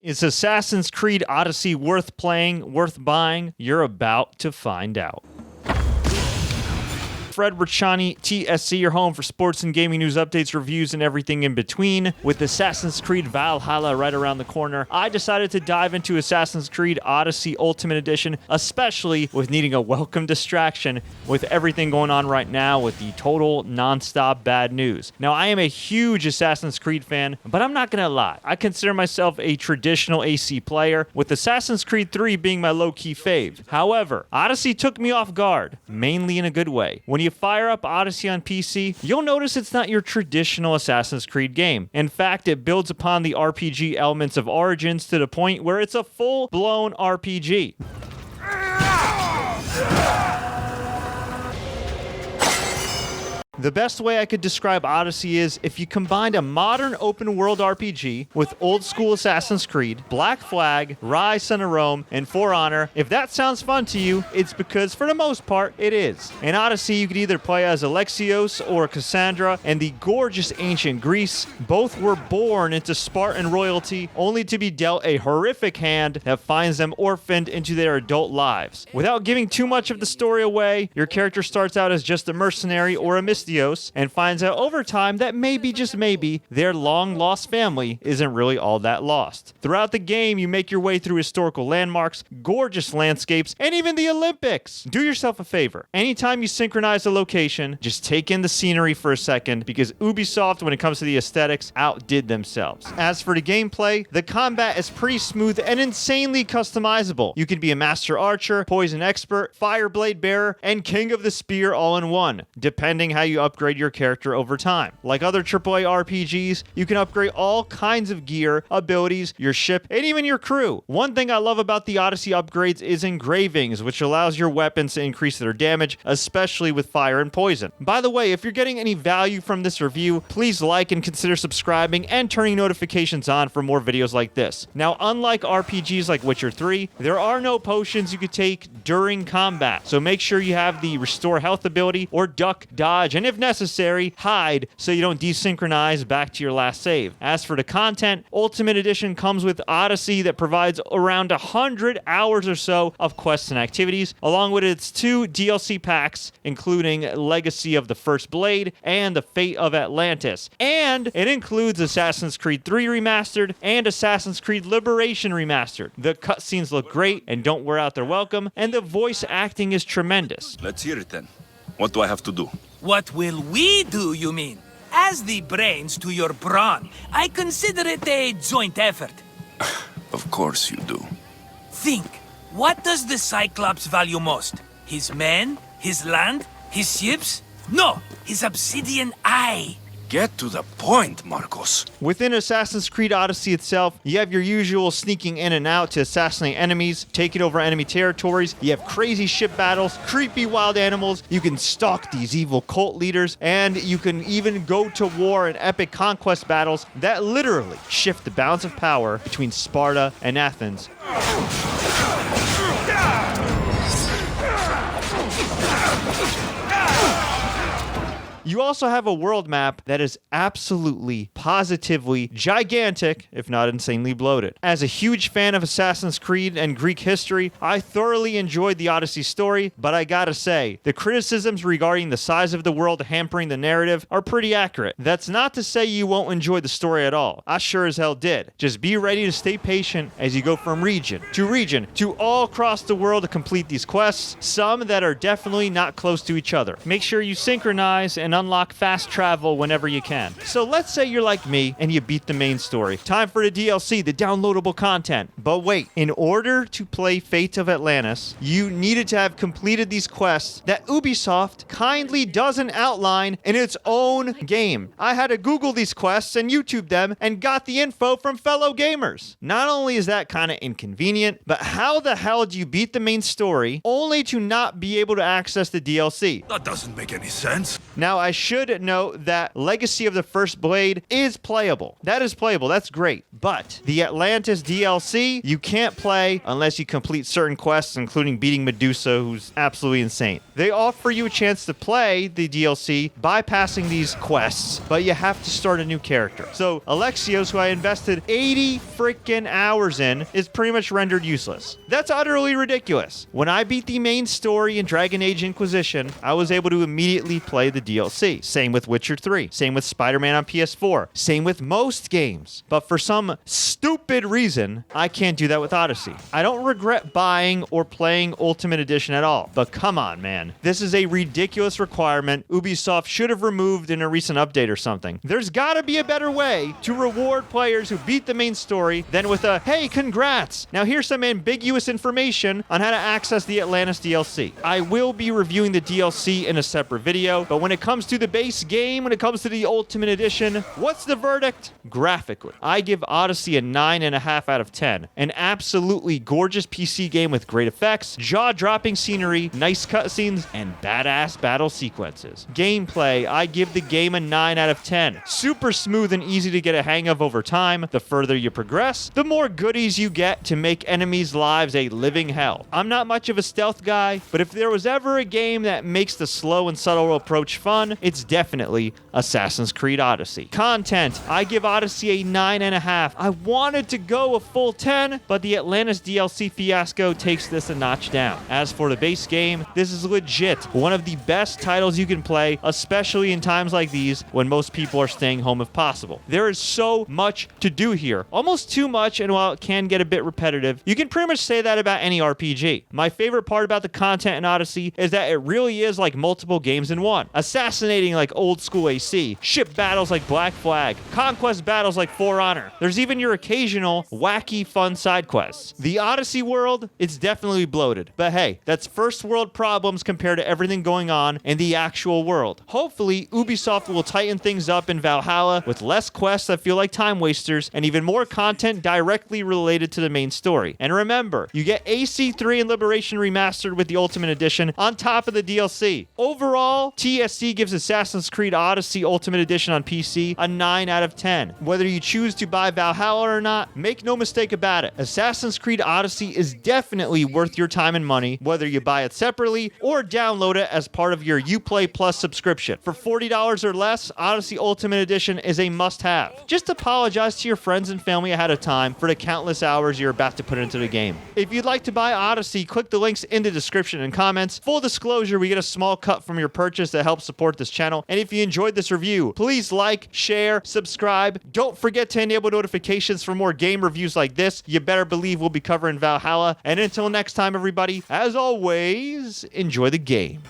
Is Assassin's Creed Odyssey worth playing, worth buying? You're about to find out. Richani, TSC, your home for sports and gaming news updates, reviews, and everything in between. With Assassin's Creed Valhalla right around the corner, I decided to dive into Assassin's Creed Odyssey Ultimate Edition, especially with needing a welcome distraction with everything going on right now with the total non-stop bad news. Now, I am a huge Assassin's Creed fan, but I'm not gonna lie. I consider myself a traditional AC player, with Assassin's Creed 3 being my low-key fave. However, Odyssey took me off guard, mainly in a good way. When you fire up Odyssey on PC, you'll notice it's not your traditional Assassin's Creed game. In fact, it builds upon the RPG elements of Origins to the point where it's a full-blown RPG. The best way I could describe Odyssey is if you combined a modern open-world RPG with old-school Assassin's Creed, Black Flag, Rise, Son of Rome, and For Honor. If that sounds fun to you, it's because, for the most part, it is. In Odyssey, you could either play as Alexios or Kassandra, and the gorgeous ancient Greece. Both were born into Spartan royalty, only to be dealt a horrific hand that finds them orphaned into their adult lives. Without giving too much of the story away, your character starts out as just a mercenary or a mystic, and finds out over time that maybe, just maybe, their long-lost family isn't really all that lost. Throughout the game, you make your way through historical landmarks, gorgeous landscapes, and even the Olympics. Do yourself a favor. Anytime you synchronize a location, just take in the scenery for a second, because Ubisoft, when it comes to the aesthetics, outdid themselves. As for the gameplay, the combat is pretty smooth and insanely customizable. You can be a master archer, poison expert, fire blade bearer, and king of the spear all in one, depending how you upgrade your character over time. Like other AAA RPGs, you can upgrade all kinds of gear, abilities, your ship, and even your crew. One thing I love about the Odyssey upgrades is engravings, which allows your weapons to increase their damage, especially with fire and poison. By the way, if you're getting any value from this review, please like and consider subscribing and turning notifications on for more videos like this. Now, unlike RPGs like Witcher 3, there are no potions you could take during combat, so make sure you have the restore health ability or duck, dodge, and if necessary, hide so you don't desynchronize back to your last save. As for the content, Ultimate Edition comes with Odyssey that provides around 100 hours or so of quests and activities, along with its 2 DLC packs, including Legacy of the First Blade and The Fate of Atlantis. And it includes Assassin's Creed 3 Remastered and Assassin's Creed Liberation Remastered. The cutscenes look great and don't wear out their welcome, and the voice acting is tremendous. Let's hear it then. What do I have to do? What will we do, you mean? As the brains to your brawn, I consider it a joint effort. Of course you do. Think, what does the Cyclops value most? His men? His land? His ships? No, his obsidian eye. Get to the point, Marcos. Within Assassin's Creed Odyssey itself, you have your usual sneaking in and out to assassinate enemies, taking over enemy territories. You have crazy ship battles, creepy wild animals. You can stalk these evil cult leaders, and you can even go to war in epic conquest battles that literally shift the balance of power between Sparta and Athens. You also have a world map that is absolutely, positively gigantic, if not insanely bloated. As a huge fan of Assassin's Creed and Greek history, I thoroughly enjoyed the Odyssey story, but I gotta say, the criticisms regarding the size of the world hampering the narrative are pretty accurate. That's not to say you won't enjoy the story at all. I sure as hell did. Just be ready to stay patient as you go from region to all across the world to complete these quests, some that are definitely not close to each other. Make sure you synchronize and unlock fast travel whenever you can. So let's say you're like me and you beat the main story. Time for the DLC, the downloadable content. But wait, in order to play Fate of Atlantis, you needed to have completed these quests that Ubisoft kindly doesn't outline in its own game. I had to Google these quests and YouTube them and got the info from fellow gamers. Not only is that kind of inconvenient, but how the hell do you beat the main story only to not be able to access the DLC? That doesn't make any sense. Now, I should note that Legacy of the First Blade is playable. That is playable. That's great. But the Atlantis DLC, you can't play unless you complete certain quests, including beating Medusa, who's absolutely insane. They offer you a chance to play the DLC bypassing these quests, but you have to start a new character. So Alexios, who I invested 80 freaking hours in, is pretty much rendered useless. That's utterly ridiculous. When I beat the main story in Dragon Age Inquisition, I was able to immediately play the DLC. Same with Witcher 3. Same with Spider-Man on PS4. Same with most games. But for some stupid reason, I can't do that with Odyssey. I don't regret buying or playing Ultimate Edition at all. But come on, man. This is a ridiculous requirement Ubisoft should have removed in a recent update or something. There's gotta be a better way to reward players who beat the main story than with a, hey, congrats! Now here's some ambiguous information on how to access the Atlantis DLC. I will be reviewing the DLC in a separate video, but when it comes to the base game, when it comes to the Ultimate Edition, what's the verdict? Graphically, I give Odyssey a 9.5 out of 10. An absolutely gorgeous PC game with great effects, jaw-dropping scenery, nice cutscenes, and badass battle sequences. Gameplay, I give the game a 9 out of 10. Super smooth and easy to get a hang of over time. The further you progress, the more goodies you get to make enemies' lives a living hell. I'm not much of a stealth guy, but if there was ever a game that makes the slow and subtle approach fun, it's definitely Assassin's Creed Odyssey. Content, I give Odyssey a 9.5. I wanted to go a full 10, but the Atlantis DLC fiasco takes this a notch down. As for the base game, this is legit one of the best titles you can play, especially in times like these when most people are staying home if possible. There is so much to do here, almost too much, and while it can get a bit repetitive, you can pretty much say that about any RPG. My favorite part about the content in Odyssey is that it really is like multiple games in one. Assassinating like old school AC, ship battles like Black Flag, conquest battles like For Honor. There's even your occasional wacky fun side quests. The Odyssey world, it's definitely bloated, but hey, that's first world problems compared to everything going on in the actual world. Hopefully, Ubisoft will tighten things up in Valhalla with less quests that feel like time wasters and even more content directly related to the main story. And remember, you get AC3 and Liberation Remastered with the Ultimate Edition on top of the DLC. Overall, TSC gives Assassin's Creed Odyssey Ultimate Edition on PC a 9 out of 10. Whether you choose to buy Valhalla or not, make no mistake about it. Assassin's Creed Odyssey is definitely worth your time and money, whether you buy it separately or download it as part of your UPlay Plus subscription. For $40 or less, Odyssey Ultimate Edition is a must-have. Just apologize to your friends and family ahead of time for the countless hours you're about to put into the game. If you'd like to buy Odyssey, click the links in the description and comments. Full disclosure, we get a small cut from your purchase that helps support this channel. And if you enjoyed this review, please like, share, subscribe. Don't forget to enable notifications for more game reviews like this. You better believe we'll be covering Valhalla. And until next time, everybody, as always, enjoy the game.